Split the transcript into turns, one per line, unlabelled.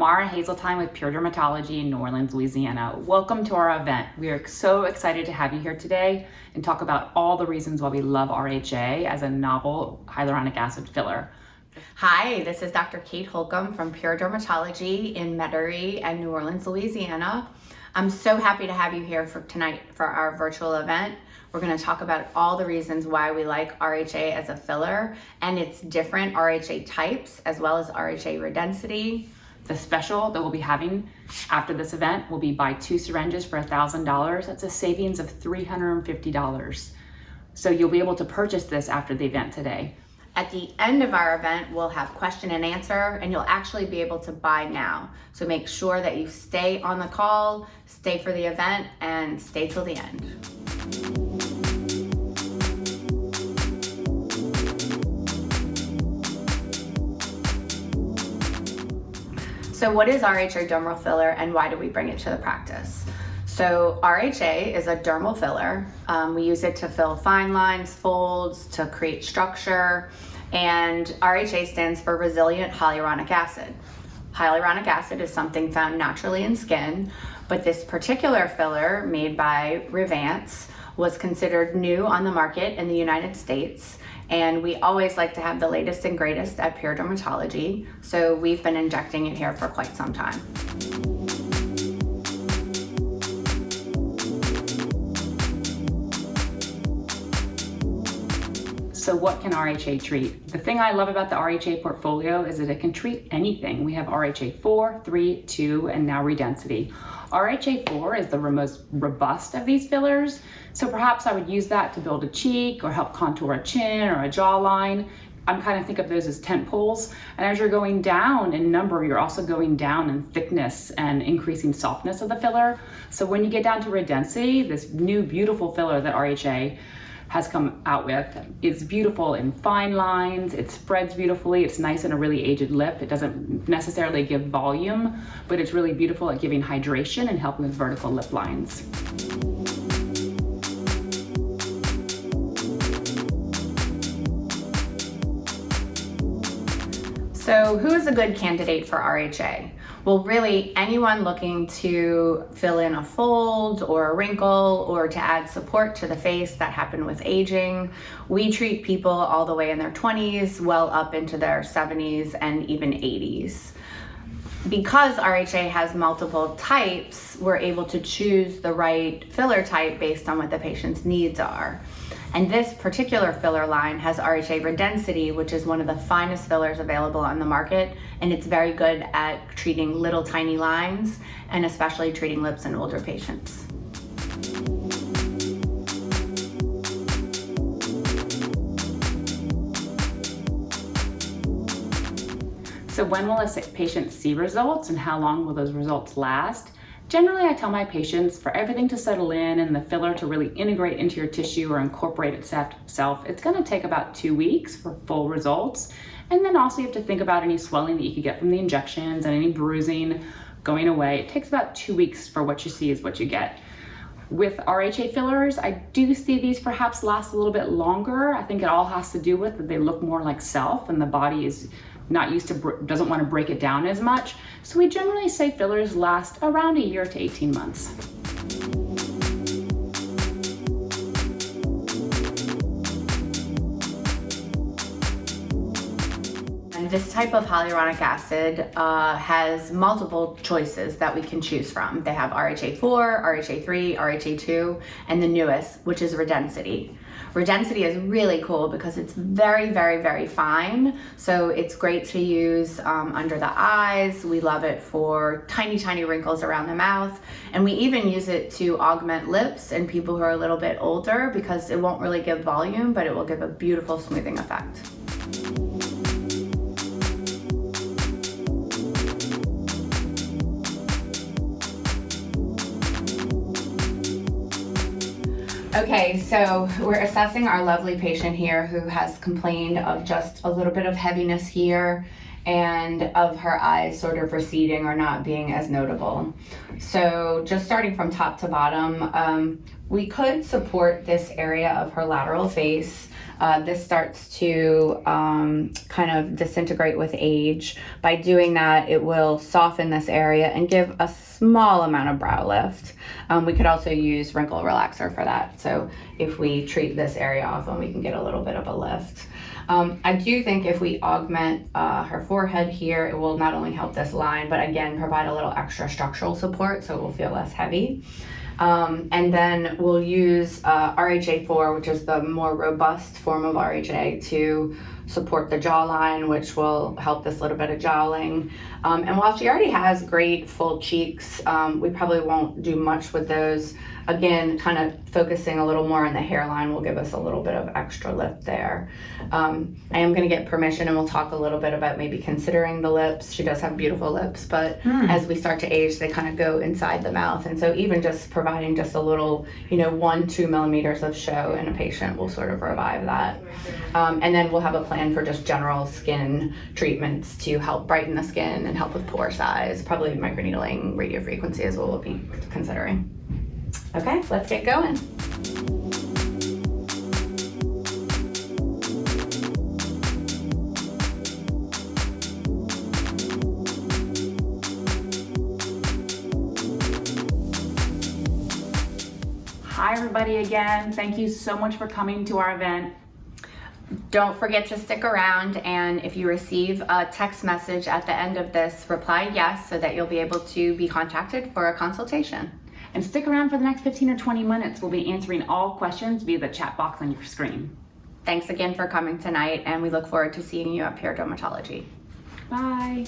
Mara Haseltine with Pure Dermatology in New Orleans, Louisiana. Welcome to our event. We are so excited to have you here today and talk about all the reasons why we love RHA as a novel hyaluronic acid filler.
Hi, this is Dr. Kate Holcomb from Pure Dermatology in Metairie and New Orleans, Louisiana. I'm so happy to have you here for tonight for our virtual event. We're going to talk about all the reasons why we like RHA as a filler and its different RHA types, as well as RHA redensity.
The special that we'll be having after this event will be buy 2 syringes for $1,000. That's a savings of $350. So you'll be able to purchase this after the event today.
At the end of our event, we'll have question and answer, and you'll actually be able to buy now. So make sure that you stay on the call, stay for the event, and stay till the end. So what is RHA dermal filler and why do we bring it to the practice? So RHA is a dermal filler. We use it to fill fine lines, folds, to create structure, and RHA stands for resilient hyaluronic acid. Hyaluronic acid is something found naturally in skin, but this particular filler made by Revance was considered new on the market in the United States. And we always like to have the latest and greatest at Pure Dermatology, so we've been injecting it here for quite some time.
So what can RHA treat? The thing I love about the RHA portfolio is that it can treat anything. We have RHA 4, 3, 2, and now Redensity. RHA 4 is the most robust of these fillers, so perhaps I would use that to build a cheek or help contour a chin or a jawline. I'm kind of think of those as tent poles. And as you're going down in number, you're also going down in thickness and increasing softness of the filler. So when you get down to Redensity, this new beautiful filler that RHA has come out with is beautiful in fine lines, it spreads beautifully, it's nice in a really aged lip. It doesn't necessarily give volume, but it's really beautiful at giving hydration and helping with vertical lip lines.
So who is a good candidate for RHA? Well, really anyone looking to fill in a fold or a wrinkle or to add support to the face that happened with aging. We treat people all the way in their 20s, well up into their 70s and even 80s. Because RHA has multiple types, we're able to choose the right filler type based on what the patient's needs are. And this particular filler line has RHA Redensity, which is one of the finest fillers available on the market, and it's very good at treating little tiny lines and especially treating lips in older patients.
So when will a patient see results and how long will those results last? Generally, I tell my patients for everything to settle in and the filler to really integrate into your tissue or incorporate itself, it's going to take about 2 weeks for full results. And then also you have to think about any swelling that you could get from the injections and any bruising going away. It takes about 2 weeks for what you see is what you get. With RHA fillers, I do see these perhaps last a little bit longer. I think it all has to do with that they look more like self and the body is not used to, doesn't want to break it down as much. So we generally say fillers last around a year to 18 months.
And this type of hyaluronic acid has multiple choices that we can choose from. They have RHA 4, RHA 3, RHA 2, and the newest, which is Redensity. Redensity is really cool because it's very, very, very fine. So it's great to use under the eyes. We love it for tiny, tiny wrinkles around the mouth. And we even use it to augment lips in people who are a little bit older because it won't really give volume, but it will give a beautiful smoothing effect. Okay, so we're assessing our lovely patient here who has complained of just a little bit of heaviness here and of her eyes sort of receding or not being as notable. So just starting from top to bottom, we could support this area of her lateral face. This starts to kind of disintegrate with age. By doing that, it will soften this area and give a small amount of brow lift. We could also use wrinkle relaxer for that. So if we treat this area often, we can get a little bit of a lift. I do think if we augment her forehead here, it will not only help this line, but again, provide a little extra structural support so it will feel less heavy. And then we'll use RHA 4, which is the more robust form of RHA, to support the jawline, which will help this little bit of jowling. And while she already has great full cheeks, we probably won't do much with those. Again, kind of focusing a little more on the hairline will give us a little bit of extra lift there. I am going to get permission, and we'll talk a little bit about maybe considering the lips. She does have beautiful lips, but as we start to age, they kind of go inside the mouth. And so even just providing just a little, 1-2 millimeters of show in a patient will sort of revive that. And then we'll have a plan for just general skin treatments to help brighten the skin and help with pore size. Probably microneedling, radiofrequency is what we'll be considering. Okay, let's get going.
Hi everybody again. Thank you so much for coming to our event.
Don't forget to stick around, and if you receive a text message at the end of this, reply yes so that you'll be able to be contacted for a consultation.
And stick around for the next 15 or 20 minutes. We'll be answering all questions via the chat box on your screen.
Thanks again for coming tonight, and we look forward to seeing you at Pure Dermatology.
Bye.